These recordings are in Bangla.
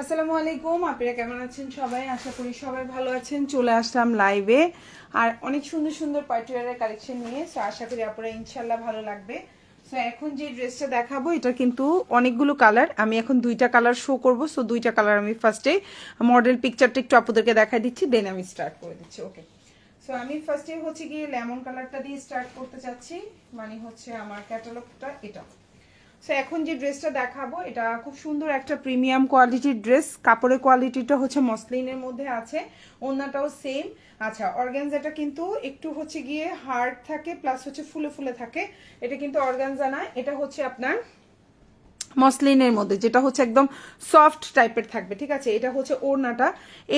আসসালামু আলাইকুম, আপনারা কেমন আছেন সবাই? আশা করি সবাই ভালো আছেন। চলে আসলাম লাইভে আর অনেক সুন্দর সুন্দর পার্টিওয়ারের কালেকশন নিয়ে। সো আশা করি আপনারা ইনশাল্লাহ ভালো লাগবে। সো এখন যে ড্রেসটা দেখাবো এটা কিন্তু অনেকগুলো কালার, আমি এখন দুইটা কালার শো করব। সো দুইটা কালার আমি ফার্স্টে মডেল পিকচারটা একটু আপনাদেরকে দেখাই দিচ্ছি, দেন আমি স্টার্ট করে দিচ্ছি। ওকে, সো আমি ফার্স্টে হচ্ছে গিয়ে লেমন কালারটা দিয়ে স্টার্ট করতে চাচ্ছি, মানে হচ্ছে আমার ক্যাটালগটা এটা। সো এখন যে ড্রেসটা দেখাবো এটা খুব সুন্দর একটা প্রিমিয়াম কোয়ালিটির ড্রেস। কাপড়ের কোয়ালিটিটা হচ্ছে মসলিনের মধ্যে আছে, ওড়নাটাও সেম। আচ্ছা, অর্গানজাটা কিন্তু একটু হচ্ছে গিয়ে হার্ড থাকে, প্লাস হচ্ছে ফুলে ফুলে থাকে। এটা কিন্তু অর্গানজা না, এটা হচ্ছে আপনার মসলিনের মধ্যে, যেটা হচ্ছে একদম সফট টাইপের থাকবে। ঠিক আছে, এটা হচ্ছে ওড়নাটা।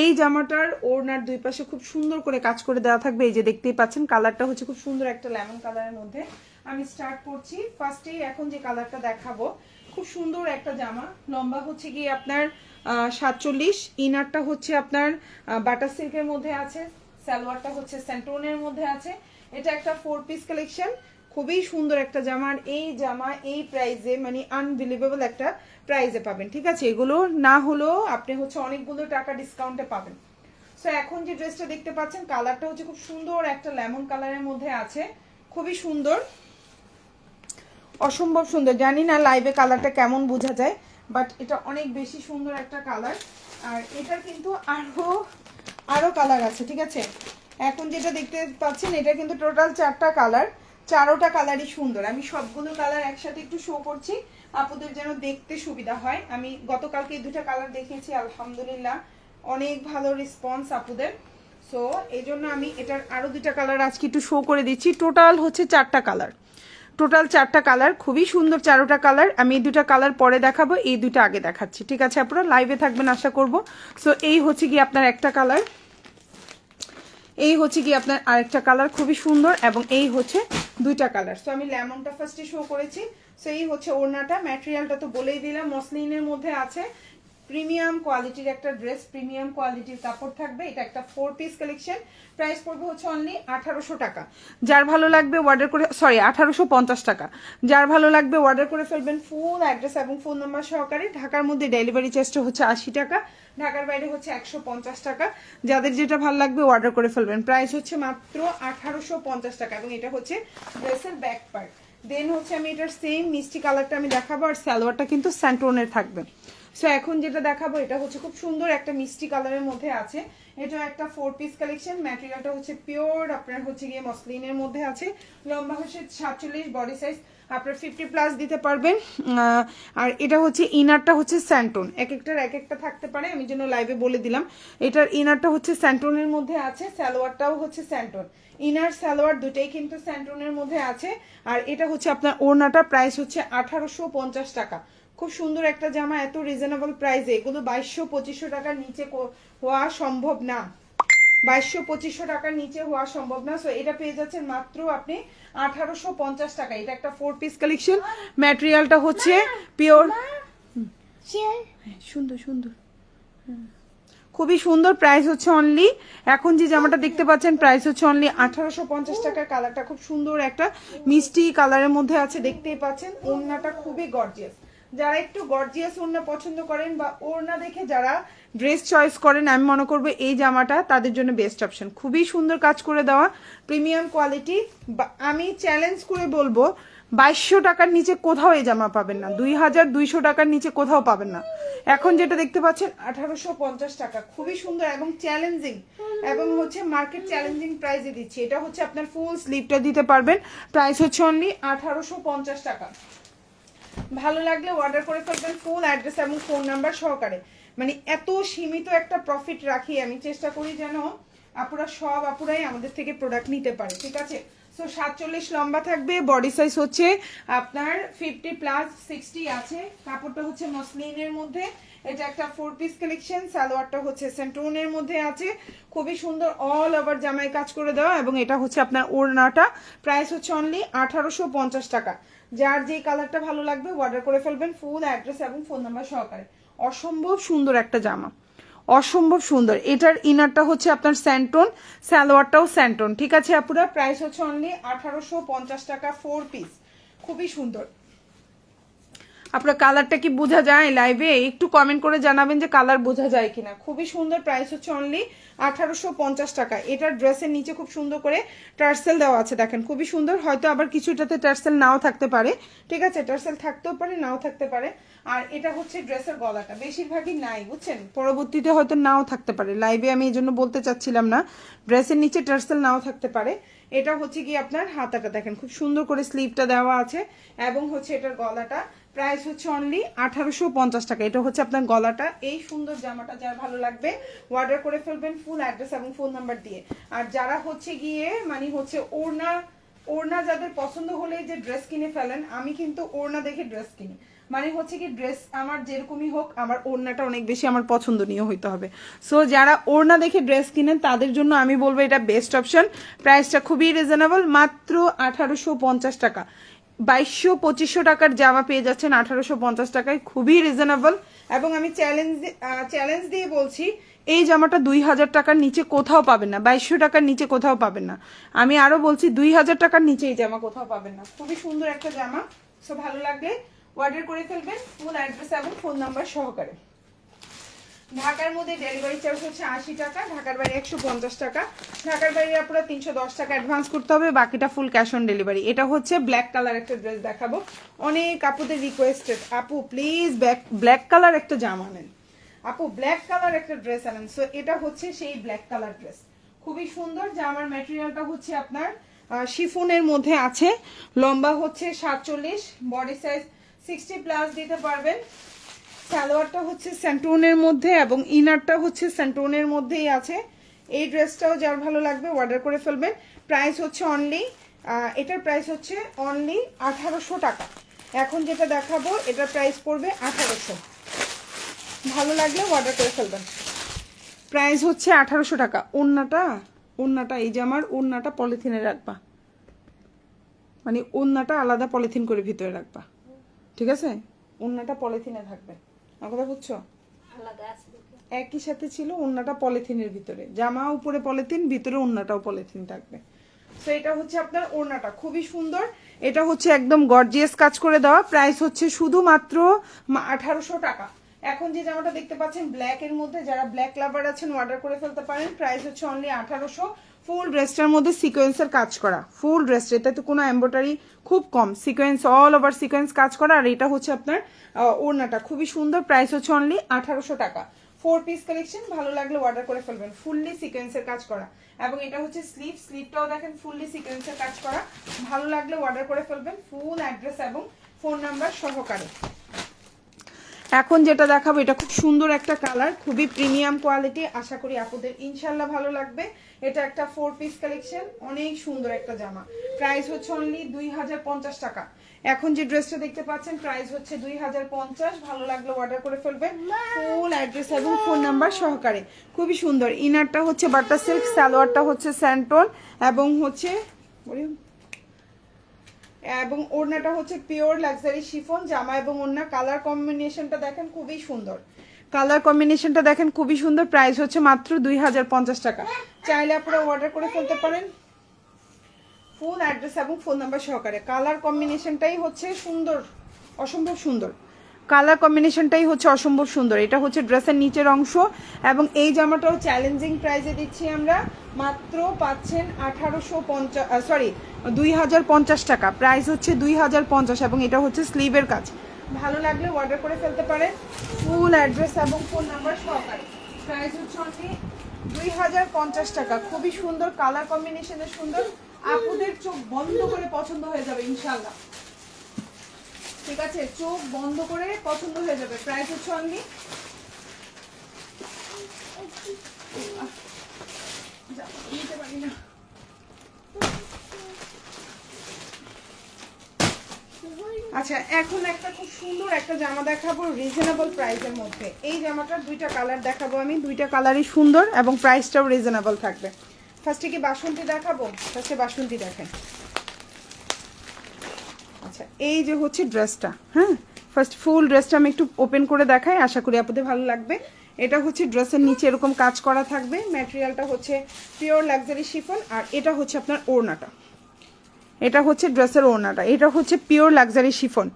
এই জামাটার ওড়নার দুই পাশে খুব সুন্দর করে কাজ করে দেওয়া থাকবে। এই যে দেখতেই পাচ্ছেন, কালারটা হচ্ছে খুব সুন্দর একটা লেমন কালারের মধ্যে। আমি স্টার্ট করছি ফার্স্টেই। এখন যে কালারটা দেখাবো খুব সুন্দর একটা জামা, লম্বা হচ্ছে গিয়ে আপনার 47, ইনারটা হচ্ছে আপনার বাটার সিল্কের মধ্যে আছে, সালোয়ারটা হচ্ছে স্যান্টোনের মধ্যে আছে। এটা একটা 4 পিস কালেকশন, খুবই সুন্দর একটা জামা। আর এই জামা এই প্রাইসে মানে আনবিলিভেবল একটা প্রাইসে পাবেন। ঠিক আছে, এগুলো না হলেও আপনি হচ্ছে অনেকগুলো টাকা ডিসকাউন্টে পাবেন। সো এখন যে ড্রেসটা দেখতে পাচ্ছেন কালারটা হচ্ছে খুব সুন্দর একটা লেমন কালারের মধ্যে আছে, খুবই সুন্দর, অসম্ভব সুন্দর। জানি না লাইভে কালারটা কেমন বোঝা যায়, বাট এটা অনেক বেশি সুন্দর একটা কালার। আর এটা কিন্তু আরো কালার আছে। ঠিক আছে, এখন যেটা দেখতে পাচ্ছেন এটা কিন্তু টোটাল 4টা কালার, 4টা কালারই সুন্দর। আমি সবগুলো কালার একসাথে একটু শো করছি আপুদের যেন দেখতে সুবিধা হয়। আমি গতকালকে এই 2টা কালার দেখিয়েছি, আলহামদুলিল্লাহ অনেক ভালো রেসপন্স আপুদের। সো এই জন্য আমি এটার আরো 2টা কালার আজকে একটু শো করে দিচ্ছি। টোটাল হচ্ছে 4টা কালার, টোটাল 4টা কালার, খুবই সুন্দর 4টা কালার। আমি এই 2টা কালার পরে দেখাবো, এই 2টা আগে দেখাচ্ছি। ঠিক আছে, আপনারা লাইভে থাকবেন আশা করব। সো এই হচ্ছে কি আপনার একটা কালার, এই হচ্ছে কি আপনার আরেকটা কালার, খুবই সুন্দর। এবং এই হচ্ছে 2টা কালার। সো আমি লেমনটা ফার্স্টে শো করেছি। সো এই হচ্ছে ওড়নাটা, ম্যাটেরিয়ালটা তো বলেই দিলাম মসলিনের মধ্যে আছে। প্রিমিয়াম কোয়ালিটির একটা ড্রেস, প্রিমিয়াম কোয়ালিটির কাপড় থাকবে। এটা একটা 4 পিস কালেকশন, প্রাইস পড়বে হচ্ছে অনলি 1800 টাকা। যার ভালো লাগবে অর্ডার করে, সরি 1850 টাকা। যার ভালো লাগবে অর্ডার করে ফেলবেন ফুল অ্যাড্রেস এবং ফোন নাম্বার সহকারে। ঢাকার মধ্যে ডেলিভারি চার্জটা হচ্ছে 80 টাকা, ঢাকার বাইরে হচ্ছে 150 টাকা। যাদের যেটা ভালো লাগবে অর্ডার করে ফেলবেন। প্রাইস হচ্ছে মাত্র 1850 টাকা। এবং এটা হচ্ছে ড্রেসের ব্যাক পার্ট। দেন হচ্ছে আমি এটার সেম মিষ্টি কালারটা আমি দেখাবো, আর সালোয়ারটা কিন্তু স্যান্টোনের থাকবে। সো এখন যেটা দেখাবো এটা হচ্ছে খুব সুন্দর একটা মিষ্টি কালারের মধ্যে আছে। এটা একটা 4 পিস কালেকশন, ম্যাটেরিয়ালটা হচ্ছে পিওর আপনার হচ্ছে গিয়ে মসলিনের মধ্যে আছে। লম্বা হচ্ছে 47, বডি সাইজ আপনার 50 প্লাস দিতে পারবেন। আর এটা হচ্ছে ইনারটা হচ্ছে স্যান্টোন, এক একটার এক একটা থাকতে পারে, আমি জন্য লাইভে বলে দিলাম। এটার ইনারটা হচ্ছে স্যান্টোনের মধ্যে আছে, সালোয়ারটাও হচ্ছে স্যান্টোন। ইনার সালোয়ার দুটেই কিন্তু স্যান্টোনের মধ্যে আছে। আর এটা হচ্ছে আপনার ওড়নাটা, প্রাইস হচ্ছে 1850 টাকা। খুব সুন্দর একটা জামা, এত রিজনেবল প্রাইসে। এগুলো 2200-2500 টাকার নিচে হওয়া সম্ভব না, 2200-2500 টাকার নিচে হওয়া সম্ভব না। সো এটা পেয়ে যাচ্ছেন মাত্র আপনি 1850 টাকা। এটা একটা 4 পিস কালেকশন, ম্যাটেরিয়ালটা হচ্ছে পিওর, সুন্দর সুন্দর, খুবই সুন্দর। প্রাইস হচ্ছে অনলি, এখন যে জামাটা দেখতে পাচ্ছেন প্রাইস হচ্ছে অনলি 1850 টাকা। কালারটা খুব সুন্দর একটা মিষ্টি কালারের মধ্যে আছে, দেখতেই পাচ্ছেন। ওড়নাটা খুবই গর্জিয়াস। যারা একটু গর্জিয়াস ওড়না পছন্দ করেন বা ওড়না দেখে যারা ড্রেস চয়েস করেন, আমি মনে করবো এই জামাটা তাদের জন্য বেস্ট অপশন। খুবই সুন্দর কাজ করে দেওয়া, প্রিমিয়াম কোয়ালিটি। আমি চ্যালেঞ্জ করে বলবো 2200 টাকার নিচে কোথাও এই জামা পাবেন না, 2200 টাকার নিচে কোথাও পাবেন না। এখন যেটা দেখতে পাচ্ছেন 1850 টাকা, খুবই সুন্দর এবং চ্যালেঞ্জিং, এবং হচ্ছে মার্কেট চ্যালেঞ্জিং প্রাইসে দিচ্ছি। এটা হচ্ছে আপনার ফুল স্লিভটা দিতে পারবেন, প্রাইস হচ্ছে অনলি 1850 টাকা। ভালো লাগলে অর্ডার করে ফেলবেন ফুল অ্যাড্রেস এবং ফোন নাম্বার সহকারে। মানে এত সীমিত একটা প্রফিট রাখি, আমি চেষ্টা করি যেন আপুরাই আমাদের থেকে প্রোডাক্ট নিতে পারে। ঠিক আছে, সো 47 লম্বা থাকবে, বডি সাইজ হচ্ছে আপনার 50 প্লাস 60 আছে। কাপড়টা হচ্ছে মসলিনের মধ্যে। এটা একটা 4 পিস কালেকশন, সালোয়ারটা হচ্ছে সেন্টোনের মধ্যে আছে, খুবই সুন্দর অল ওভার জামায় কাজ করে দেওয়া। এবং এটা হচ্ছে আপনার ওড়নাটা, প্রাইস হচ্ছে অনলি 1850 টাকা। যার যে কালারটা ভালো লাগবে অর্ডার করে ফেলবেন ফুল অ্যাড্রেস এবং ফোন নাম্বার সহকারে। অসম্ভব সুন্দর একটা জামা, অসম্ভব সুন্দর। এটার ইনারটা হচ্ছে আপনার স্যান্টোন, সালোয়ারটাও স্যান্টোন। ঠিক আছে আপুরা, প্রাইস হচ্ছে অনলি 1850 টাকা, 4 পিস, খুবই সুন্দর। আপনার কালারটা কি বোঝা যায় লাইভে? একটু কমেন্ট করে জানাবেন যে কালার বোঝা যায় কিনা। খুবই সুন্দর, প্রাইস হচ্ছে অনলি 1850 টাকা। এটার ড্রেসের নিচে খুব সুন্দর করে টার্সেল দেওয়া আছে, দেখেন খুবই সুন্দর। হয়তো আবার কিছুটাতে টার্সেল নাও থাকতে পারে, ঠিক আছে, টার্সেল থাকতেও পারে নাও থাকতে পারে। আর এটা হচ্ছে ড্রেসের গলাটা, বেশিরভাগই নাই বুঝছেন, পরবর্তীতে হয়তো নাও থাকতে পারে। লাইভে আমি এই জন্য বলতে চাচ্ছিলাম না, ড্রেসের নিচে টার্সেল নাও থাকতে পারে। এটা হচ্ছে কি আপনার হাতাটা দেখেন খুব সুন্দর করে স্লিভটা দেওয়া আছে, এবং হচ্ছে এটার গলাটা প্রাইস হচ্ছে অনলি 1850 টাকা। এটা হচ্ছে আপনার গলাটা। এই সুন্দর জামাটা যার ভালো লাগবে অর্ডার করে ফেলবেন ফুল অ্যাড্রেস এবং ফোন নাম্বার দিয়ে। আর যারা হচ্ছে গিয়ে মানে হচ্ছে ওড়না ওড়না যাদের পছন্দ হলে যে ড্রেস কিনে ফেলেন, আমি কিন্তু ওড়না দেখে ড্রেস কিনি। মানে হচ্ছে কি ড্রেস আমার যেরকমই হোক, আমার ওড়নাটা অনেক বেশি আমার পছন্দনীয় হইতে হবে। সো যারা ওড়না দেখে ড্রেস কিনেন তাদের জন্য আমি বলবো এটা বেস্ট অপশন। প্রাইসটা খুবই রিজনেবল, মাত্র 1850 টাকা। 2200-2500 টাকার জামা পেয়ে যাচ্ছেন 1850 টাকায়, খুবই রিজনেবল। এবং আমি চ্যালেঞ্জ দিয়ে বলছি, এই জামাটা 2000 টাকার নিচে কোথাও পাবেন না, 2200 টাকার নিচে কোথাও পাবেন না। আমি আরো বলছি 2000 টাকার নিচে এই জামা কোথাও পাবেন না। খুবই সুন্দর একটা জামা। সো ভালো লাগলে অর্ডার করে ফেলবেন ফুল অ্যাড্রেস এবং ফোন নাম্বার সহকারে। ঢাকার মধ্যে ডেলিভারি চার্জ হচ্ছে 80 টাকা, ঢাকার বাইরে 150 টাকা। ঢাকার বাইরে আপনারা 310 টাকা অ্যাডভান্স করতে হবে, বাকিটা ফুল ক্যাশ অন ডেলিভারি। এটা হচ্ছে ব্ল্যাক কালার একটা ড্রেস দেখাবো, অনেক আপুদের রিকোয়েস্টেড, আপু প্লিজ ব্ল্যাক কালার একটা জামা নেন, আপু ব্ল্যাক কালার একটা ড্রেস আনেন। সো এটা হচ্ছে সেই ব্ল্যাক কালার ড্রেস, খুবই সুন্দর। জামার ম্যাটেরিয়ালটা হচ্ছে আপনার শিফনের মধ্যে আছে, লম্বা হচ্ছে 47, বডি সাইজ 60+ দিতে পারবেন। সালোয়ারটা হচ্ছে স্যান্টোনের মধ্যে এবং ইনারটা হচ্ছে স্যান্টোনের মধ্যেই আছে। এই ড্রেসটাও যার ভালো লাগবে অর্ডার করে ফেলবেন। প্রাইস হচ্ছে অনলি, এটার প্রাইস হচ্ছে অনলি 1800 টাকা। এখন যেটা দেখাবো এটার প্রাইস পড়বে 1800। ভালো লাগলে অর্ডার করে ফেলবেন। প্রাইস হচ্ছে 1800 টাকা। ওড়নাটা এই যে আমার ওড়নাটা পলিথিনে রাখবা, মানে ওড়নাটা আলাদা পলিথিন করে ভিতরে রাখবা, ঠিক আছে? ওড়নাটা পলিথিনে থাকবে, আমার কথা বুঝছো? একই সাথে ছিল, ওড়নাটা পলিথিনের ভিতরে, জামা উপরে পলিথিন, ভিতরে ওড়নাটাও পলিথিন থাকবে। তো এটা হচ্ছে আপনার ওড়নাটা, খুবই সুন্দর। এটা হচ্ছে একদম গর্জিয়াস কাজ করে দেওয়া। প্রাইস হচ্ছে শুধুমাত্র 1800 টাকা। এখন যে জামাটা দেখতে পাচ্ছেন ব্ল্যাক এর মধ্যে, যারা ব্ল্যাক লাভার আছেন অর্ডার করে ফেলতে পারেন। প্রাইস হচ্ছে অনলি 1800। ফুল ড্রেসটার মধ্যে সিকোয়েন্সের কাজ করা, ফুল ড্রেস, এটাতে কোনো এমব্রয়ডারি খুব কম, সিকোয়েন্স অল ওভার সিকোয়েন্স কাজ করা। আর এটা হচ্ছে আপনার ওড়নাটা খুবই সুন্দর। প্রাইস হচ্ছে অনলি 1800 টাকা। 4 পিস কালেকশন, ভালো লাগলে অর্ডার করে ফেলবেন। ফুললি সিকোয়েন্সের কাজ করা, এবং এটা হচ্ছে স্লিভটাও দেখেন ফুললি সিকোয়েন্সের কাজ করা। ভালো লাগলে অর্ডার করে ফেলবেন ফুল অ্যাড্রেস এবং ফোন নাম্বার সহকারে। এখন যেটা দেখাবো এটা খুব সুন্দর একটা কালার, খুবই প্রিমিয়াম কোয়ালিটি, আশা করি আপুদের ইনশাল্লাহ ভালো লাগবে। এটা একটা 4 পিস কালেকশন, অনেক সুন্দর একটা জামা। প্রাইস হচ্ছে অনলি 2050 টাকা। এখন যে ড্রেসটা দেখতে পাচ্ছেন প্রাইস হচ্ছে 2050। ভালো লাগলে অর্ডার করে ফেলবেন ফুল অ্যাড্রেস এবং ফোন নাম্বার সহকারে। খুবই সুন্দর। ইনারটা হচ্ছে বাটার সিল্ক, সালোয়ারটা হচ্ছে স্যান্টন, এবং হচ্ছে এবং ওড়নাটা হচ্ছে পিওর লাক্সারি শিফন। জামা এবং ওড়না কালার কম্বিনেশনটা দেখেন খুবই সুন্দর, কালার কম্বিনেশনটা দেখেন খুবই সুন্দর। প্রাইস হচ্ছে মাত্র 2050 টাকা। চাইলে আপনারা অর্ডার করে ফেলতে পারেন ফুল অ্যাড্রেস এবং ফোন নাম্বার সহকারে। কালার কম্বিনেশনটাই হচ্ছে সুন্দর, অসম্ভব সুন্দর। কালার কম্বিনেশনটাই হচ্ছে অসম্ভব সুন্দর। এটা হচ্ছে ড্রেসের নিচের অংশ, এবং এই জামাটাও চ্যালেঞ্জিং প্রাইসে দিচ্ছি আমরা। মাত্র পাচ্ছেন 2050 টাকা। প্রাইস হচ্ছে 2050, এবং এটা হচ্ছে স্লিভের কাজ। ভালো লাগলে অর্ডার করে ফেলতে পারেন ফুল অ্যাড্রেস এবং ফোন নাম্বার সহকারে। প্রাইস হচ্ছে অনলি 2050 টাকা। খুবই সুন্দর, কালার কম্বিনেশনের সুন্দর, আপুদের চোখ বন্ধ করে পছন্দ হয়ে যাবে ইনশাল্লাহ, ঠিক আছে? চোখ বন্ধ করে পছন্দ হয়ে যাবে। প্রাইস হচ্ছে অনলি নিতে পারি না। আচ্ছা, এখন একটা খুব সুন্দর একটা জামা দেখাবো রিজনেবল প্রাইসের মধ্যে। এই জামাটার দুইটা কালার দেখাবো আমি, দুইটা কালারই সুন্দর এবং প্রাইসটাও রিজনেবল থাকবে। ফার্স্টে কি বাসন্তী দেখাবো? ফার্স্টে বাসন্তী দেখেন। আচ্ছা, এই যে হচ্ছে ড্রেসটা, হ্যাঁ, ফার্স্ট ফুল ড্রেসটা আমি একটু ওপেন করে দেখাই, আশা করি আপনাদের ভালো লাগবে। এটা হচ্ছে ড্রেসের নিচে এরকম কাজ করা থাকবে, ম্যাটেরিয়ালটা হচ্ছে পিওর লাক্সারি শিফন। আর এটা হচ্ছে আপনার ওড়নাটা, এটা হচ্ছে ড্রেসের ওড়নাটা, এটা হচ্ছে পিওর লাক্সারি শিফন।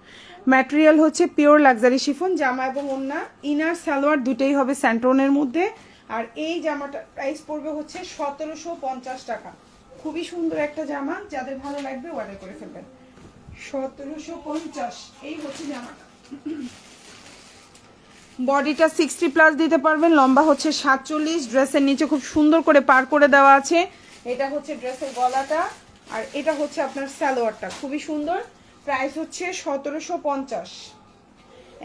ম্যাটেরিয়াল হচ্ছে পিওর লাক্সারি শিফন, জামা এবং ওড়না, ইনার সালোয়ার দুটোই হবে স্যান্টোনের মধ্যে। আর এই জামাটার প্রাইস পড়বে হচ্ছে 1750 টাকা। খুবই সুন্দর একটা জামা, যাদের ভালো লাগবে অর্ডার করে ফেলবেন। 1750 এই হচ্ছে জামাটা। বডিটা 60+ দিতে পারবেন, লম্বা হচ্ছে 47, ড্রেসের নিচে খুব সুন্দর করে পার করে দেওয়া আছে। এটা হচ্ছে ড্রেসের গলাটা, আর এটা হচ্ছে আপনার সালোয়ারটা, খুবই সুন্দর। প্রাইস হচ্ছে 1750।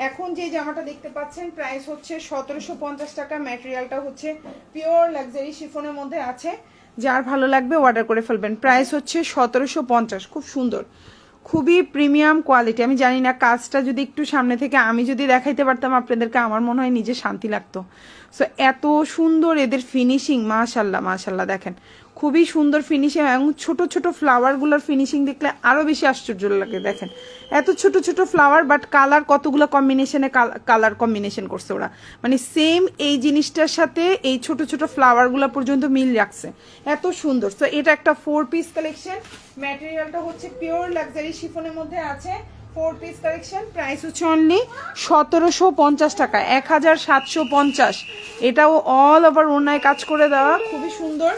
এখন যে জামাটা দেখতে পাচ্ছেন প্রাইস হচ্ছে 1750 টাকা। ম্যাটেরিয়ালটা হচ্ছে পিওর লাক্সারি শিফনের মধ্যে আছে, যার ভালো লাগবে অর্ডার করে ফেলবেন। প্রাইস হচ্ছে 1750, খুব সুন্দর, খুবই প্রিমিয়াম কোয়ালিটি। আমি জানি না, কাজটা যদি একটু সামনে থেকে আমি যদি দেখাইতে পারতাম আপনাদেরকে, আমার মনে হয় নিজে শান্তি লাগতো। সো এত সুন্দর এদের ফিনিশিং, মাশাল্লাহ মাশাল্লাহ, দেখেন খুবই সুন্দর ফিনিশিং। এবং ছোট ছোট ফ্লাওয়ারগুলোর ফিনিশিং দেখলে আরও বেশি আশ্চর্য লাগে। দেখেন এত ছোট ছোট ফ্লাওয়ার, বাট কালার কতগুলো কম্বিনেশনে কালার কম্বিনেশন করছে ওরা, মানে সেম এই জিনিসটার সাথে এই ছোট ছোট ফ্লাওয়ারগুলো পর্যন্ত মিল রাখছে, এত সুন্দর। তো এটা একটা 4 পিস কালেকশন, ম্যাটেরিয়ালটা হচ্ছে পিওর লাক্সারি শিফনের মধ্যে আছে। 4 পিস কালেকশন, প্রাইস হচ্ছে অনলি 1750 টাকা, 1750। এটাও অল ওভার ওড়নায় কাজ করে দেওয়া, খুবই সুন্দর।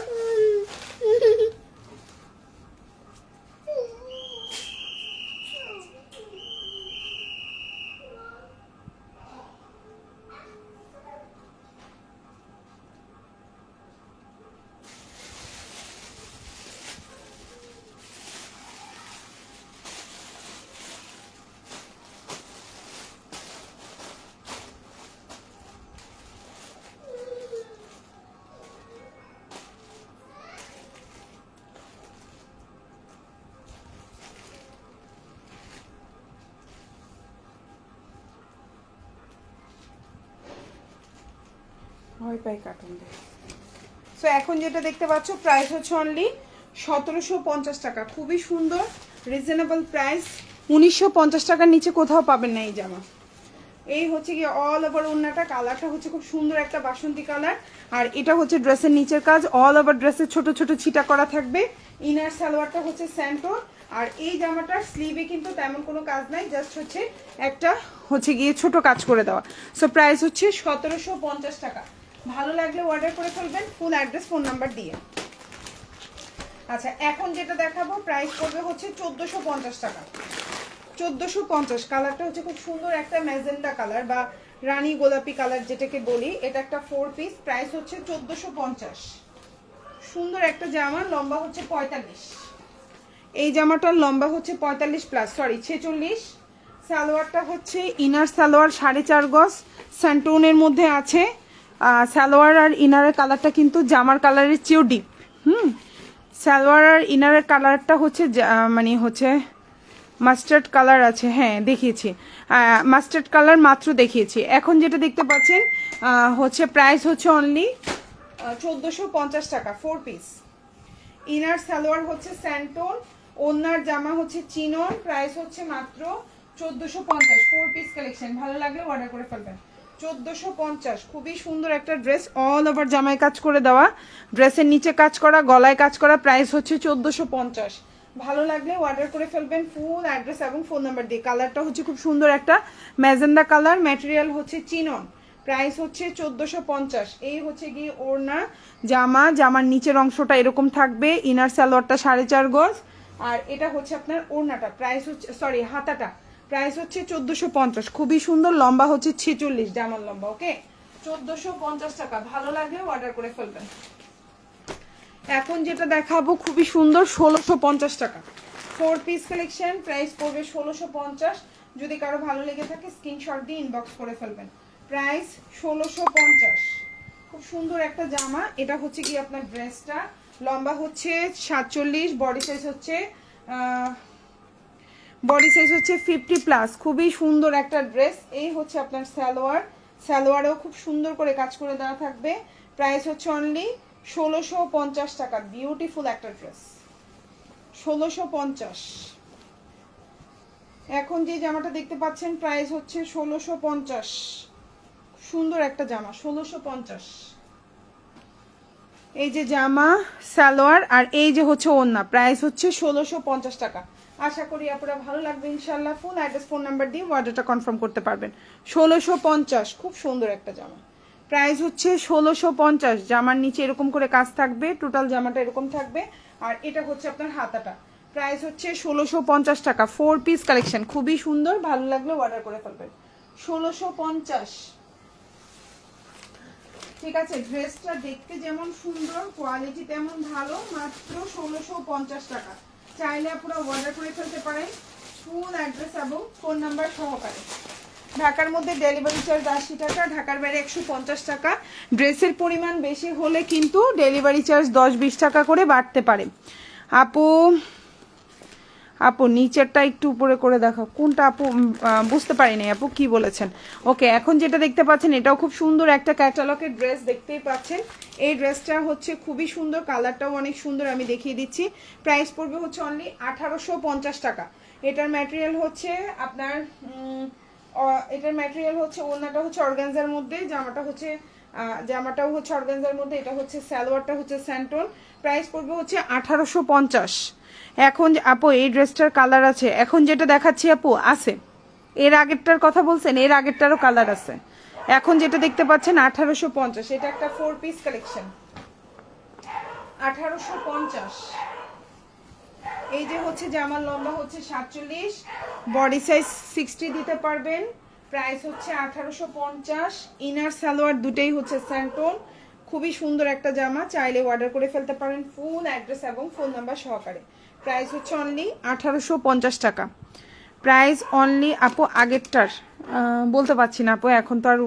সো এখন যেটা দেখতে পাচ্ছ প্রাইস হচ্ছে অনলি 1750 টাকা, খুবই সুন্দর রিজনেবল প্রাইস। 1950 টাকার নিচে কোথাও পাবেন না এই জামা। এই হচ্ছে কি অল ওভার ওড়নাটা, কালারটা হচ্ছে খুব সুন্দর একটা বাসন্তী কালার। আর এটা হচ্ছে ড্রেসের নিচের কাজ, অল ওভার ড্রেসের ছোট ছোট ছিটা করা থাকবে। ইনার সালোয়ারটা হচ্ছে স্যান্টোর। আর এই জামাটার স্লিভে কিন্তু তেমন কোনো কাজ নাই, জাস্ট হচ্ছে একটা হচ্ছে গিয়ে ছোট কাজ করে দেওয়া। সো প্রাইস হচ্ছে 1750 টাকা। ভালো লাগলে অর্ডার করে ফেলবেন, ফুল অ্যাড্রেস ফোন নাম্বার দিয়ে। আচ্ছা, এখন যেটা দেখাবো প্রাইস পড়বে হচ্ছে 1450 টাকা। 1450, কালারটা হচ্ছে খুব সুন্দর একটা ম্যাজেন্ডা কালার বা রানী গোলাপি কালার যেটাকে বলি। এটা একটা 4 পিস, প্রাইস হচ্ছে 1450। সুন্দর একটা জামা, লম্বা হচ্ছে 45। এই জামাটার লম্বা হচ্ছে 45+, সরি 46। সালোয়ারটা হচ্ছে ইনার সালোয়ার 4.5 গজ, স্যান্টোনের মধ্যে আছে। সালোয়ার আর ইনারের কালারটা কিন্তু জামার কালারের চেয়েও ডিপ। সালোয়ার আর ইনারের কালারটা হচ্ছে মানে হচ্ছে মাস্টার্ড কালার আছে, হ্যাঁ দেখিয়েছি, মাস্টার্ড কালার মাত্র দেখিয়েছি। এখন যেটা দেখতে পাচ্ছেন হচ্ছে প্রাইস হচ্ছে অনলি 1450 টাকা, 4 পিস। ইনার সালোয়ার হচ্ছে স্যান্টোন, ওনার জামা হচ্ছে চিনন, প্রাইস হচ্ছে মাত্র 1450। 4 পিস কালেকশন, ভালো লাগলে অর্ডার করে ফেলবেন। 1450, খুবই সুন্দর একটা ড্রেস, অল ওভার জামায় কাজ করে দেওয়া, ড্রেসের নিচে কাজ করা, গলায় কাজ করা, প্রাইস হচ্ছে 1450। ভালো লাগলে অর্ডার করে ফেলবেন, ফুল অ্যাড্রেস এবং ফোন নাম্বার দিয়ে। কালারটা হচ্ছে খুব সুন্দর একটা ম্যাজেন্ডা কালার, ম্যাটেরিয়াল হচ্ছে চিনন, প্রাইস হচ্ছে 1450। এই হচ্ছে গিয়ে ওড়না, জামার নিচের অংশটা এরকম থাকবে, ইনার সালোয়ারটা 4.5 গজ। আর এটা হচ্ছে আপনার ওড়নাটা, প্রাইস হচ্ছে সরি হাতাটা, প্রাইস হচ্ছে 1450। খুবই সুন্দর, লম্বা হচ্ছে 46, জামার লম্বা। ওকে, 1450 টাকা। ভালো লাগলে অর্ডার করে ফেলবেন। এখন যেটা দেখাবো খুবই সুন্দর, 1650 টাকা, 4 পিস কালেকশন, প্রাইস পড়বে 1650। যদি কারো ভালো লেগে থাকে স্ক্রিনশট দিয়ে ইনবক্স করে ফেলবেন। প্রাইস 1650, খুব সুন্দর একটা জামা। এটা হচ্ছে কি আপনার ড্রেসটা, লম্বা হচ্ছে 47, বডি সাইজ হচ্ছে 50+। খুবই সুন্দর একটা ড্রেস। এই হচ্ছে আপনার সালোয়ারেও খুব সুন্দর করে কাজ করে দেওয়া থাকবে। প্রাইস হচ্ছে অনলি 1650 টাকা, বিউটিফুল একটা ড্রেস, 1650। এখন যে জামাটা দেখতে পাচ্ছেন প্রাইস হচ্ছে 1650, সুন্দর একটা জামা, 1650। এই যে জামা, সালোয়ার আর এই যে হচ্ছে ওড়না, প্রাইস হচ্ছে 1650 টাকা। আশা করি আপনারা ভালো লাগবে ইনশাল্লাহ। ফুল অ্যাড্রেস ফোন নাম্বার দিয়ে অর্ডারটা কনফার্ম করতে পারবেন। 1650, খুব সুন্দর একটা জামা। প্রাইস হচ্ছে 1650। জামার নিচে এরকম করে কাজ থাকবে, টোটাল জামাটা এরকম থাকবে। আর এটা হচ্ছে আপনার হাতাটা। প্রাইস হচ্ছে 1650 টাকা। 4 পিস কালেকশন, খুবই সুন্দর, ভালো লাগলে অর্ডার করে ফেলবেন। 1650, ঠিক আছে। ড্রেসটা দেখতে যেমন সুন্দর, কোয়ালিটি তেমন ভালো, মাত্র 1650 টাকা। চাইলে আপনারা অর্ডার করে ফেলতে পারেন ফুল অ্যাড্রেস এবং ফোন নাম্বার সহকারে। ঢাকার মধ্যে ডেলিভারি চার্জ 80 টাকা, ঢাকার বাইরে 150 টাকা। ড্রেসের পরিমাণ বেশি হলে কিন্তু ডেলিভারি চার্জ 10-20 টাকা করে বাড়তে পারে। আপু নিচেরটা একটু উপরে করে দেখো, কোনটা আপু বুঝতে পারিনি আপু কি বলেছেন। ওকে, এখন যেটা দেখতে পাচ্ছেন এটাও খুব সুন্দর একটা ক্যাটালগের ড্রেস, দেখতেই পাচ্ছেন। এই ড্রেসটা হচ্ছে খুবই সুন্দর, কালারটাও অনেক সুন্দর, আমি দেখিয়ে দিচ্ছি। প্রাইস পড়বে হচ্ছে অনলি 1850 টাকা। এটার ম্যাটেরিয়াল হচ্ছে আপনার ওড়নাটা হচ্ছে অর্গানজার মধ্যে, জামাটাও হচ্ছে অর্গানজার মধ্যে। এটা হচ্ছে সালোয়ারটা হচ্ছে স্যান্টন। প্রাইস পড়বে হচ্ছে 1850। এখন আপু এই ড্রেসটার কালার আছে, এখন যেটা দেখাচ্ছি আপু আছে, এর আগেরটার কথা বলছেন, এর আগেরটারও কালার আছে। এখন যেটা দেখতে পাচ্ছেন 1850, এটা একটা 4 পিস কালেকশন। 1850। এই যে হচ্ছে জামার লম্বা হচ্ছে 47, বডি সাইজ 60 দিতে পারবেন। প্রাইস হচ্ছে 1850। ইনার সালোয়ার দুটেই হচ্ছে স্যান্টন, খুবই সুন্দর একটা জামা, চাইলে অর্ডার করে ফেলতে পারেন ফুল অ্যাড্রেস এবং ফোন নাম্বার সহকারে। প্রাইস হচ্ছে অনলি 1850 টাকা। প্রাইস অনলি আপু আগেরটার বলতে পারছি না আপু, এখন তো আর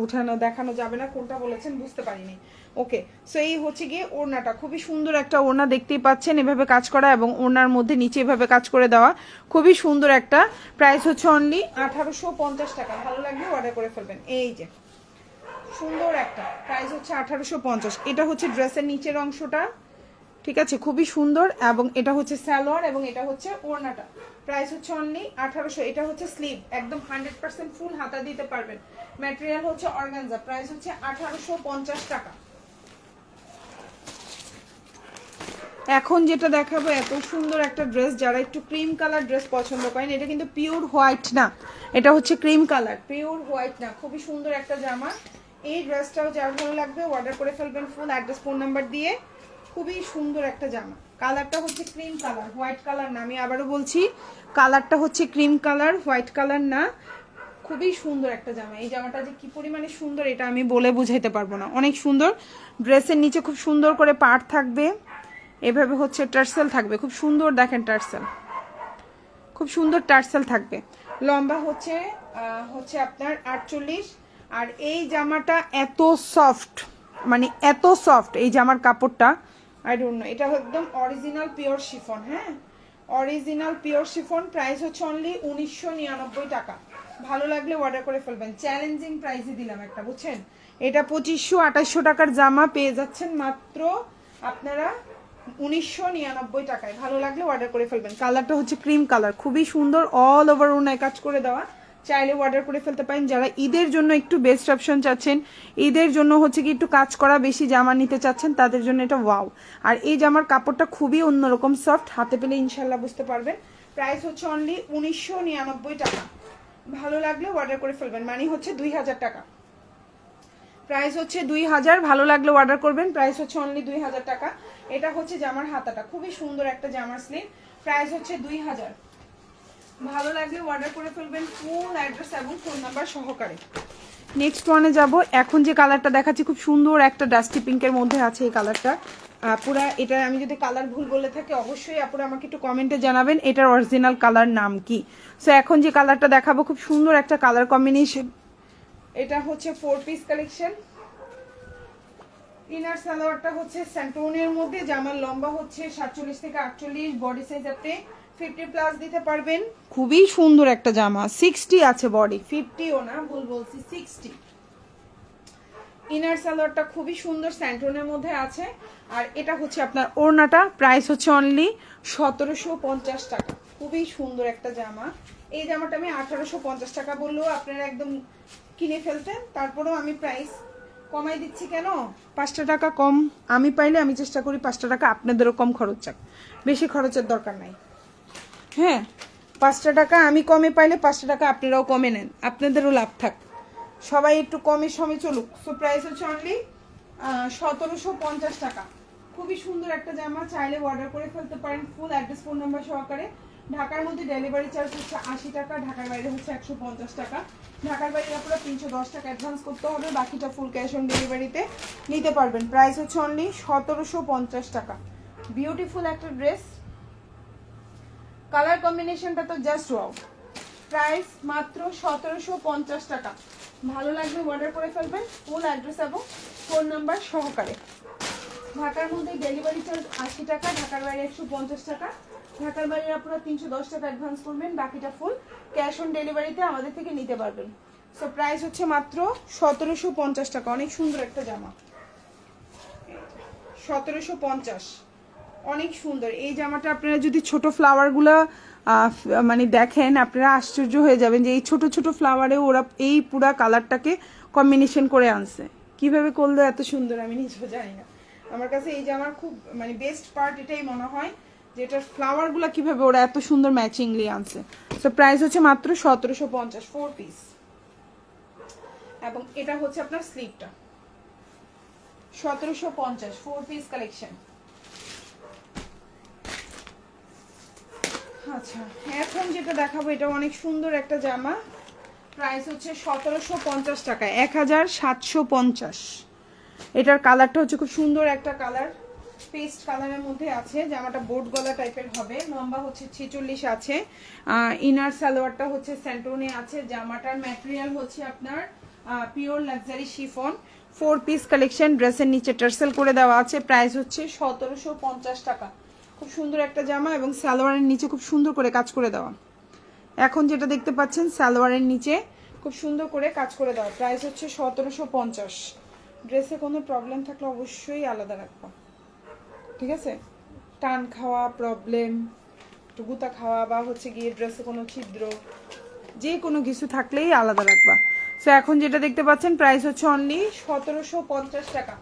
দেখানো যাবে না, কোনটা বলেছেন বুঝতে পারিনি। ওকে, সো এই হচ্ছে গিয়ে ওড়নাটা, খুবই সুন্দর একটা ওড়না, দেখতেই পাচ্ছেন এভাবে কাজ করা এবং ওড়নার মধ্যে নিচে এভাবে কাজ করে দেওয়া, খুবই সুন্দর একটা। প্রাইস হচ্ছে অনলি 1850 টাকা। ভালো লাগবে অর্ডার করে ফেলবেন। এই যে সুন্দর একটা, প্রাইস হচ্ছে 1850। এটা হচ্ছে ড্রেসের নিচের অংশটা, ঠিক আছে, খুবই সুন্দর। এবং এটা হচ্ছে সালোয়ার এবং এটা হচ্ছে ওড়নাটা। প্রাইস হচ্ছে অনলি 1800। এটা হচ্ছে স্লিভ, একদম 100% ফুল হাতা দিতে পারবেন। ম্যাটেরিয়াল হচ্ছে অর্গানজা। প্রাইস হচ্ছে 1850 টাকা। এখন যেটা দেখাবো এত সুন্দর একটা ড্রেস, যারা একটু ক্রিম কালার ড্রেস পছন্দ করেন, এটা কিন্তু পিওর হোয়াইট না, এটা হচ্ছে ক্রিম কালার, পিওর হোয়াইট না, খুবই সুন্দর একটা জামা। এই ড্রেসটাও যার ভালো লাগবে অর্ডার করে ফেলবেন ফুল অ্যাড্রেস ফোন নাম্বার দিয়ে। খুবই সুন্দর একটা জামা, কালারটা হচ্ছে ক্রিম কালার, হোয়াইট কালার না, আমি আবারও বলছি কালারটা হচ্ছে ক্রিম কালার, হোয়াইট কালার না। খুবই সুন্দর একটা জামা। এই জামাটা যে কি পরিমাণে সুন্দর এটা আমি বলে বুঝাইতে পারবো না, অনেক সুন্দর। ড্রেসের নিচে খুব সুন্দর করে পাড় থাকবে, এভাবে হচ্ছে টার্সেল থাকবে, খুব সুন্দর, দেখেন টার্সেল, খুব সুন্দর টার্সেল থাকবে। লম্বা হচ্ছে আপনার 48। আর এই জামাটা এত সফট, মানে এত সফট এই জামার কাপড়টা, আই ডোন্ট নো, এটা একদম অরিজিনাল পিওর শিফন। হ্যাঁ, অরিজিনাল পিওর শিফন। প্রাইস হচ্ছে অনলি 1999 টাকা। ভালো লাগলে অর্ডার করে ফেলবেন, চ্যালেঞ্জিং প্রাইসে দিলাম একটা, বুঝছেন। এটা 2500-2800 টাকার জামা পেয়ে যাচ্ছেন মাত্র আপনারা 1999 টাকায়। ভালো লাগলে অর্ডার করে ফেলবেন। কালারটা হচ্ছে ক্রিম কালার, খুবই সুন্দর, অল ওভার ওনায় কাজ করে দেওয়া, চাইলে অর্ডার করে ফেলতে পারেন। যারা ঈদের জন্য একটু বেস্ট অপশন চাচ্ছেন, ঈদের জন্য হচ্ছে কি একটু কাজ করা বেশি জামা নিতে চাচ্ছেন, তাদের জন্য এটা ওয়াও। আর এই জামার কাপড়টা খুবই অন্যরকম সফট, হাতে পেলে ইনশাল্লাহ বুঝতে পারবেন। প্রাইস হচ্ছে অনলি 1999 টাকা। ভালো লাগলে অর্ডার করে ফেলবেন, মানে হচ্ছে 2000 টাকা। প্রাইস হচ্ছে 2000, ভালো লাগলে অর্ডার করবেন। প্রাইস হচ্ছে অনলি 2000 টাকা। এটা হচ্ছে জামার হাতাটা, খুবই সুন্দর একটা জামার স্লিভ। প্রাইস হচ্ছে 2000। ভালো লাগলে অর্ডার করে ফেলবেন ফুল অ্যাড্রেস এবং ফোন নাম্বার সহকারে। নেক্সট ওয়ানে যাব। এখন যে কালারটা দেখাচ্ছি খুব সুন্দর একটা ডাস্টি পিঙ্কের মধ্যে আছে এই কালারটা। পুরা এটা আমি যদি কালার ভুল বলে থাকি অবশ্যই আপুরা আমাকে একটু কমেন্টে জানাবেন এটার অরিজিনাল কালার নাম কি। সো এখন যে কালারটা দেখাবো খুব সুন্দর একটা কালার কম্বিনেশন। এটা হচ্ছে 4 পিস কালেকশন। ইনার সালোয়ারটা হচ্ছে স্যান্টোনের মধ্যে, জামার লম্বা হচ্ছে 47 থেকে 48, বডি সাইজ আপনি 50+ দিতে পারবেন। খুবই সুন্দর একটা জামা, 60 আছে বডি, 50ও না, ভুল বলছি, 60। ইনার সালোয়ারটা খুবই সুন্দর স্যান্টোনের মধ্যে আছে। আর এটা হচ্ছে আপনার ওড়নাটা। প্রাইস হচ্ছে অনলি 1750 টাকা। খুবই সুন্দর একটা জামা। এই জামাটা আমি 1850 টাকা বললেও আপনারা একদম কিনে ফেলতেন, তারপরেও আমি প্রাইস কমাই দিচ্ছি। কেন? 5টা টাকা কম আমি পাইলে আমি চেষ্টা করি 5টা টাকা আপনাদেরও কম খরচ যাক, বেশি খরচের দরকার নাই। হ্যাঁ, 5টা টাকা আমি কমে পাইলে 5টা টাকা আপনারাও কমে নেন, আপনাদেরও লাভ থাক, সবাই একটু কমে সমে চলুক। সো প্রাইস হচ্ছে অনলি 1750 টাকা। খুবই সুন্দর একটা জামা, চাইলে অর্ডার করে ফেলতে পারেন ফুল অ্যাড্রেস ফোন নাম্বার সহকারে। ঢাকার মধ্যে ডেলিভারি চার্জ হচ্ছে 80 টাকা, ঢাকার বাইরে হচ্ছে 150 টাকা। ঢাকার বাইরে আপনারা 310 টাকা অ্যাডভান্স করতে হবে, বাকিটা ফুল ক্যাশ অন ডেলিভারিতে নিতে পারবেন। প্রাইস হচ্ছে অনলি 1750 টাকা। বিউটিফুল একটা ড্রেস, কালার কম্বিনেশনটা তো জাস্ট ওয়াও। প্রাইস মাত্র 1750 টাকা। ভালো লাগবে অর্ডার করে ফেলবেন ফুল অ্যাড্রেস এবং ফোন নাম্বার সহকারে। ঢাকার মধ্যে ডেলিভারি চার্জ 80 টাকা, ঢাকার বাইরে 150 টাকা। ঢাকার বাইরে আপনারা 310 টাকা অ্যাডভান্স করবেন, বাকিটা ফুল ক্যাশ অন ডেলিভারিতে আমাদের থেকে নিতে পারবেন। সো প্রাইস হচ্ছে মাত্র 1750 টাকা। অনেক সুন্দর একটা জামা, 1750, অনেক সুন্দর এই জামাটা। আপনারা যদি ছোট ফ্লাওয়ারগুলো মানে দেখেন আপনারা আশ্চর্য হয়ে যাবেন যে এই ছোট ছোট ফ্লাওয়ারে ওরা এই পুরা কালারটাকে কম্বিনেশন করে আনছে। কিভাবে করলো এত সুন্দর আমি নিজেও জানি না। আমার কাছে এই জামার খুব মানে বেস্ট পার্ট এটাই মনে হয় যে এটার ফ্লাওয়ারগুলো কিভাবে ওরা এত সুন্দর ম্যাচিংলি আনছে। সো প্রাইস হচ্ছে মাত্র 1750, 4 পিস। এবং এটা হচ্ছে আপনার স্লিভটা 1750, 4 পিস কালেকশন। আচ্ছা এখন যেটা দেখাবো এটা অনেক সুন্দর একটা জামা, প্রাইস হচ্ছে 1750 টাকা, 1750। এটার কালারটা হচ্ছে খুব সুন্দর একটা কালার, পেস্ট কালারের মধ্যে আছে। জামাটা বোট গলা টাইপের হবে, লম্বা হচ্ছে 46 আছে। ইনার সালোয়ারটা হচ্ছে স্যান্টোনে আছে। জামাটার ম্যাটেরিয়াল হচ্ছে আপনার pure luxury chiffon. 4 piece collection, ড্রেসের নিচে টার্সেল করে দেওয়া আছে। প্রাইস হচ্ছে 1750 টাকা। খুব সুন্দর একটা জামা এবং সালোয়ারের নিচে খুব সুন্দর করে কাজ করে দেওয়া। এখন যেটা দেখতে পাচ্ছেন সালোয়ারের নিচে খুব সুন্দর করে কাজ করে দেওয়া। প্রাইস হচ্ছে 1750। ড্রেসে কোনো প্রবলেম থাকলে অবশ্যই আলাদা রাখবা, ঠিক আছে? টান খাওয়া প্রবলেম, একটু গুতা খাওয়া বা হচ্ছে গিয়ে ড্রেসে কোনো ছিদ্র, যে কোনো কিছু থাকলেই আলাদা রাখবা। সো এখন যেটা দেখতে পাচ্ছেন প্রাইস হচ্ছে অনলি 1750 টাকা।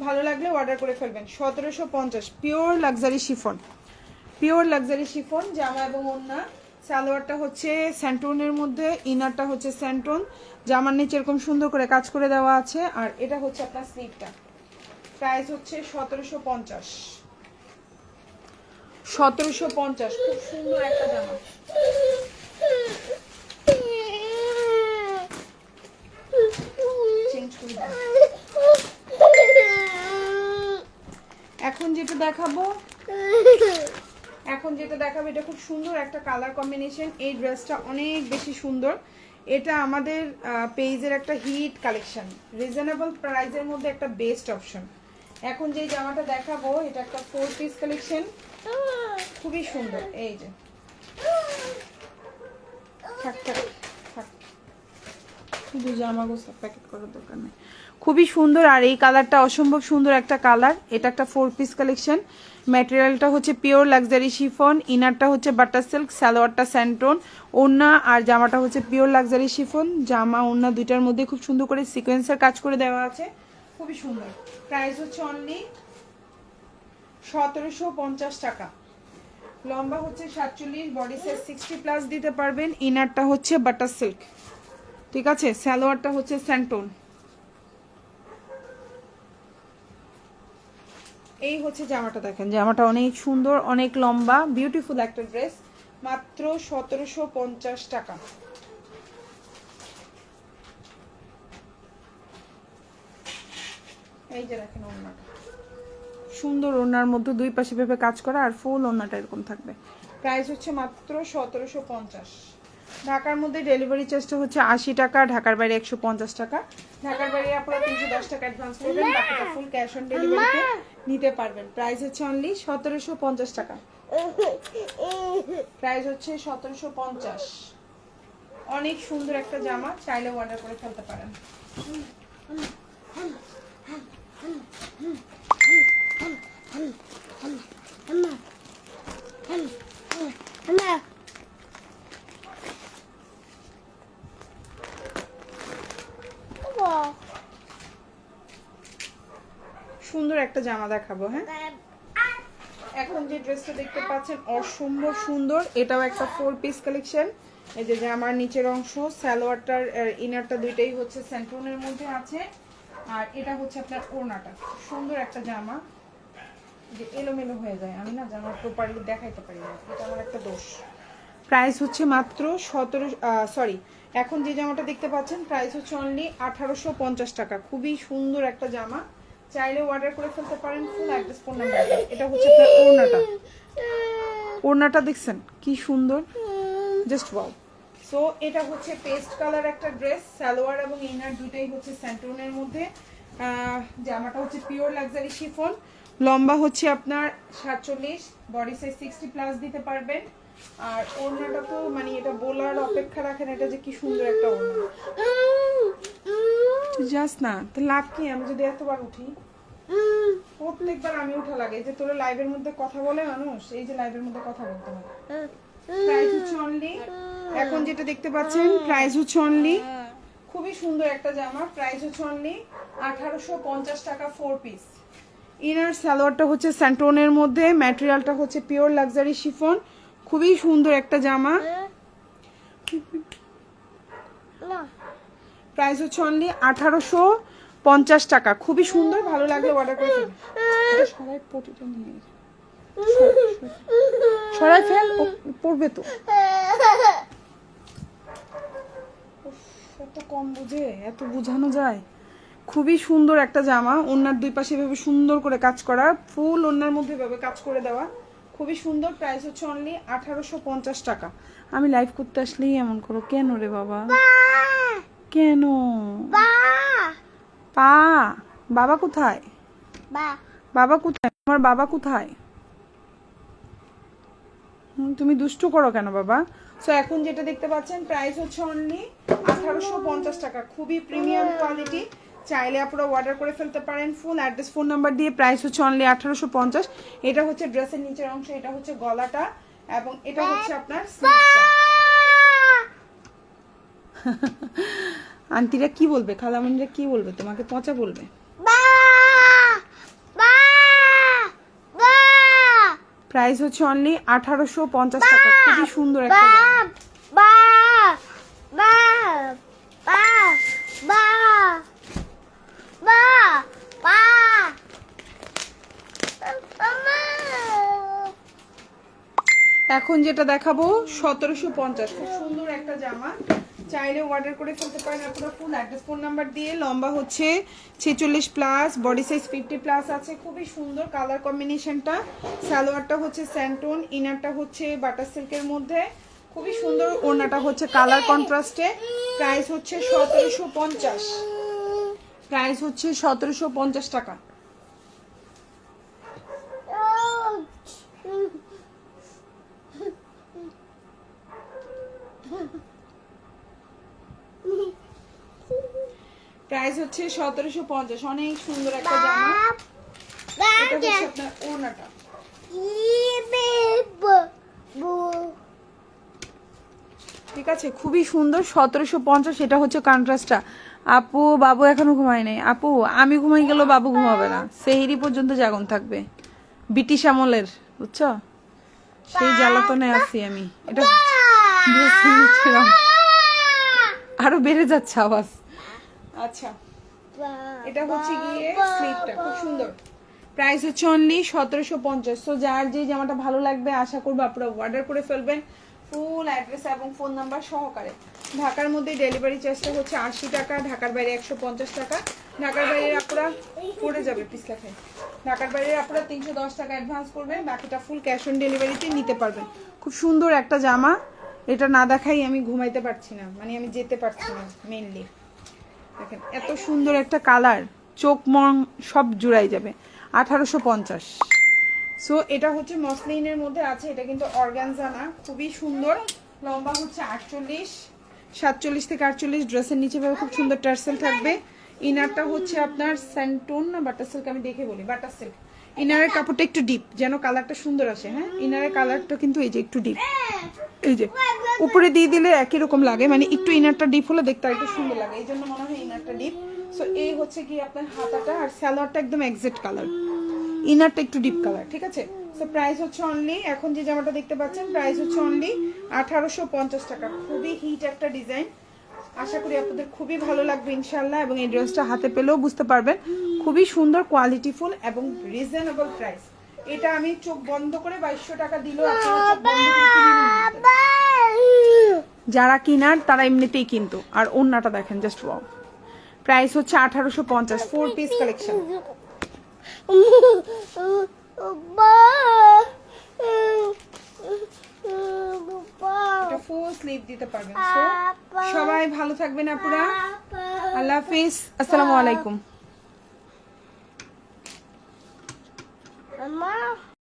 ভালো লাগলে অর্ডার করে ফেলবেন। 1750, pure luxury chiffon, pure luxury chiffon জামা এবং ওড়না। সালোয়ারটা হচ্ছে স্যান্টোনের মধ্যে, ইনারটা হচ্ছে স্যান্টোন। জামার নিচে এরকম সুন্দর করে কাজ করে দেওয়া আছে। আর এটা হচ্ছে আপনার স্লিভটা। প্রাইস হচ্ছে 1750, 1750। খুব সুন্দর একটা জামা। চেঞ্জ করে দাও। এখন যেটা দেখাবো এটা খুব সুন্দর একটা কালার কম্বিনেশন। এই ড্রেসটা অনেক বেশি সুন্দর। এটা আমাদের পেজের একটা হিট কালেকশন, রিজনেবল প্রাইসের মধ্যে একটা বেস্ট অপশন। এখন যে জামাটা দেখাবো এটা একটা 4 পিস কালেকশন, খুবই সুন্দর। এই যে থাক থাক থাক, শুধু জামা গোছা প্যাকেট করার দরকার নেই। খুবই সুন্দর। আর এই কালারটা অসম্ভব সুন্দর একটা কালার। এটা একটা 4 পিস কালেকশন। ম্যাটেরিয়ালটা হচ্ছে পিওর লাক্সারি শিফন, ইনারটা হচ্ছে বাটার সিল্ক, সালোয়ারটা স্যান্টোন, ওড়না আর জামাটা হচ্ছে পিওর লাক্সারি শিফন। জামা ওড়না দুইটার মধ্যে খুব সুন্দর করে সিকোয়েন্সের কাজ করে দেওয়া আছে, খুবই সুন্দর। প্রাইস হচ্ছে অনলি 1750 টাকা। লম্বা হচ্ছে 47, বডি সাইজ 60+ দিতে পারবেন। ইনারটা হচ্ছে বাটার সিল্ক, ঠিক আছে? সালোয়ারটা হচ্ছে স্যান্টোন। এই হচ্ছে জামাটা, দেখেন জামাটা অনেক সুন্দর, অনেক লম্বা, বিউটিফুল একটা ড্রেস। মাত্র 1750 টাকা। এই যে দেখেন ওড়নাটা সুন্দর, ওড়নার মধ্যে দুই পাশে ভেবে কাজ করা আর ফুল ওড়নাটা এরকম থাকবে। প্রাইস হচ্ছে মাত্র 1750। ঢাকার মধ্যে ডেলিভারি চার্জটা হচ্ছে 80 টাকা, ঢাকার বাইরে 150 টাকা। ঢাকার বাইরে আপনারা 310 টাকা অ্যাডভান্স করবেন, বাকিটা ফুল ক্যাশ অন ডেলিভারিতে নিতে পারবেন। প্রাইস হচ্ছে অনলি 1750 টাকা। প্রাইস হচ্ছে 1750। অনেক সুন্দর একটা জামা, চাইলে অর্ডার করে ফেলতে পারেন। সুন্দর একটা জামা দেখাবো, হ্যাঁ এখন যে ড্রেসটা দেখতে পাচ্ছেন অসম্ভব সুন্দর, এটাও একটা 4 পিস কালেকশন। এই যে আমার নিচের অংশ, সালোয়ারটার ইনারটা দুইটাই হচ্ছে সেন্ট্রনের মধ্যে আছে, আর এটা হচ্ছে আপনার ওড়নাটা। সুন্দর একটা জামা, যে এলোমেলো হয়ে যায়, আমি না জামা প্রপারলি দেখাইতে পারি না, এটা আমার একটা দোষ। প্রাইস হচ্ছে মাত্র 17, এখন যে জামাটা দেখতে পাচ্ছেন প্রাইস হচ্ছে অনলি 1850 টাকা। খুবই সুন্দর একটা জামা, চাইলে অর্ডার করে ফেলতে পারেন। Full address, phone number. এটা হচ্ছে আপনার ওড়নাটা, ওড়নাটা দেখছেন কি সুন্দর, জাস্ট ওয়াও। সো এটা হচ্ছে পেস্ট কালার একটা ড্রেস, সালোয়ার এবং ইনার দুইটাই হচ্ছে স্যান্টনের মধ্যে। জামাটা হচ্ছে পিওর লাক্সারি শিফন, লম্বা হচ্ছে আপনার 47, বডি সাইজ 60+ দিতে পারবেন। আর ওড়নাটা তো মানে এটা বলার অপেক্ষা রাখেন, এটা যে কি সুন্দর একটা ওড়না, জাস্ট না তো লাভ কি, আমি যদি এতবার উঠি, প্রত্যেকবার আমি উঠা লাগে। যে তোর লাইভের মধ্যে কথা বলে মানুষ, এই যে লাইভের মধ্যে কথা বলতে হয়। প্রাইস হচ্ছে অনলি, এখন যেটা দেখতে পাচ্ছেন প্রাইস হচ্ছে অনলি, খুবই সুন্দর একটা জামা, প্রাইস হচ্ছে অনলি 1850 টাকা 4 পিস। ইনার সালোয়ারটা হচ্ছে স্যান্টোনের মধ্যে, ম্যাটেরিয়ালটা হচ্ছে পিওর লাক্সারি শিফন, খুবই সুন্দর একটা জামা। প্রাইস হচ্ছে অনলি 1850 টাকা, খুবই সুন্দর, ভালো লাগলে অর্ডার করে ফেলুন। সবাই পটিটা নিয়ে সরাই ফেল, পড়বে তো। এত কম বুঝে, এত বোঝানো যায়। খুবই সুন্দর একটা জামা, ওনার দুই পাশে এভাবে সুন্দর করে কাজ করা, ফুল ওনার মধ্যে এভাবে কাজ করে দেওয়া, খুবই সুন্দর। প্রাইস হচ্ছে অনলি 1850 টাকা। আমি লাইভ করতে আসলেই এমন করো কেন রে বাবা, কেন? পা বাবা কোথায়? বাবা কোথায়? আমার বাবা কোথায়? তুমি দুষ্টু করো কেন বাবা? সো এখন যেটা দেখতে পাচ্ছেন প্রাইস হচ্ছে অনলি 1850 টাকা, খুবই প্রিমিয়াম কোয়ালিটি, চাইলে আপনারা অর্ডার করে ফেলতে পারেন। ফুল অ্যাড্রেস, ফোন নাম্বার দিয়ে প্রাইস হচ্ছে অনলি 1850। এটা হচ্ছে ড্রেসের নিচের অংশ, এটা হচ্ছে গলাটা, এবং এটা হচ্ছে আপনার স্লিভটা। আন্টিরা কি বলবে, খালামণিরা কি বলবে, তোমাকে পচা বলবে। প্রাইস হচ্ছে অনলি 1850 টাকা, খুবই সুন্দর একটা এখন যেটা দেখাবো 1750, খুব সুন্দর একটা জামা, চাইলে অর্ডার করে ফেলতে পারেন আপনারা। ফুল অ্যাড্রেস, ফোন নাম্বার দিয়ে, লম্বা হচ্ছে 46+, বডি সাইজ 50+ আছে, খুবই সুন্দর কালার কম্বিনেশনটা। সালোয়ারটা হচ্ছে স্যান্টন, ইনারটা হচ্ছে বাটার সিল্কের মধ্যে, খুবই সুন্দর। ওড়নাটা হচ্ছে কালার কন্ট্রাস্টে। প্রাইস হচ্ছে 1750, প্রাইস হচ্ছে 1750 টাকা। প্রাইস হচ্ছে 1750, অনেক সুন্দর একটা জামা। এটা হচ্ছে আপনার ওড়নাটা, ঠিক আছে, খুবই সুন্দর 1750। এটা হচ্ছে কন্ট্রাস্টটা। আপু বাবু এখনো ঘুমায় নাই। আপু আমি ঘুমাই গেলেও বাবু ঘুমাবে না, সেহরি পর্যন্ত জাগন থাকবে, ব্রিটিশ আমলের, বুঝছো, সেই জ্বালাতনে আছি আমি। এটা আরো বেড়ে যাচ্ছে আওয়াজ। আচ্ছা, এটা হচ্ছে গিয়ে স্লিভটা, খুব সুন্দর। প্রাইস হচ্ছে অনলি 1750। সো যার যে জামাটা ভালো লাগবে আশা করবো আপনারা অর্ডার করে ফেলবেন, ফুল অ্যাড্রেস এবং ফোন নাম্বার সহকারে। ঢাকার মধ্যে ডেলিভারি চার্জটা হচ্ছে 80 টাকা, ঢাকার বাইরে 150 টাকা। ঢাকার বাইরে আপনারা পড়ে যাবে পিছলা খাই, ঢাকার বাইরে আপনারা 310 টাকা অ্যাডভান্স করবেন, বাকিটা ফুল ক্যাশ অন ডেলিভারিতে নিতে পারবেন। খুব সুন্দর একটা জামা, এটা না দেখাই আমি ঘুমাইতে পারছি না, মানে আমি যেতে পারছি না মেনলি। দেখেন এত সুন্দর একটা কালার, চোখ মন সব জুড়াই যাবে। 1850। সো এটা হচ্ছে মসলিনের মধ্যে আছে, এটা কিন্তু অর্গানজা না, খুবই সুন্দর। লম্বা হচ্ছে 48, 47 থেকে 48। ড্রেসের নিচে ভাবে খুব সুন্দর টার্সেল থাকবে। ইনারটা হচ্ছে আপনার স্যান্টন না বাটার সিল্ক, আমি দেখে বলি বাটার সিল্ক। ইনারের কাপড়টা একটু ডিপ, যেন কালারটা সুন্দর আসে। হ্যাঁ, ইনারের কালারটা কিন্তু এই যে একটু ডিপ, এই যে উপরে দিয়ে দিলে একই রকম লাগে, মানে একটু ইনারটা ডিপ হলে দেখতে একটু সুন্দর লাগে, এই জন্য মনে হয় ইনারটা ডিপ। সো এই হচ্ছে কি আপনার হাতাটা, আর সালোয়ারটা একদম এক্সাক্ট কালার, ইনারটা একটু ডিপ কালার, ঠিক আছে। সো প্রাইস হচ্ছে অনলি, এখন যে জামাটা দেখতে পাচ্ছেন প্রাইস হচ্ছে অনলি 1850 টাকা। খুবই হিট একটা ডিজাইন, আশা করি আপনাদের খুবই ভালো লাগবে ইনশাল্লাহ। এবং এই ড্রেসটা হাতে পেলেও বুঝতে পারবেন খুবই সুন্দর, কোয়ালিটিফুল এবং রিজনেবল প্রাইস। এটা আমি চোখ বন্ধ করে 2200 টাকা দিলেও আপনারা চোখ বন্ধ করে কিনে নিতে। যারা কিনার তারা এমনিতেই কিন্তু। আর ওন্নাটা দেখেন জাস্ট ওয়াও, প্রাইস হচ্ছে 1850, 4 পিস কালেকশন। এটা ফুল স্লিভ দিতে পারবেন। সো সবাই ভালো থাকবেন আপুরা, আল্লাহ হাফিজ, আসসালামু আলাইকুম।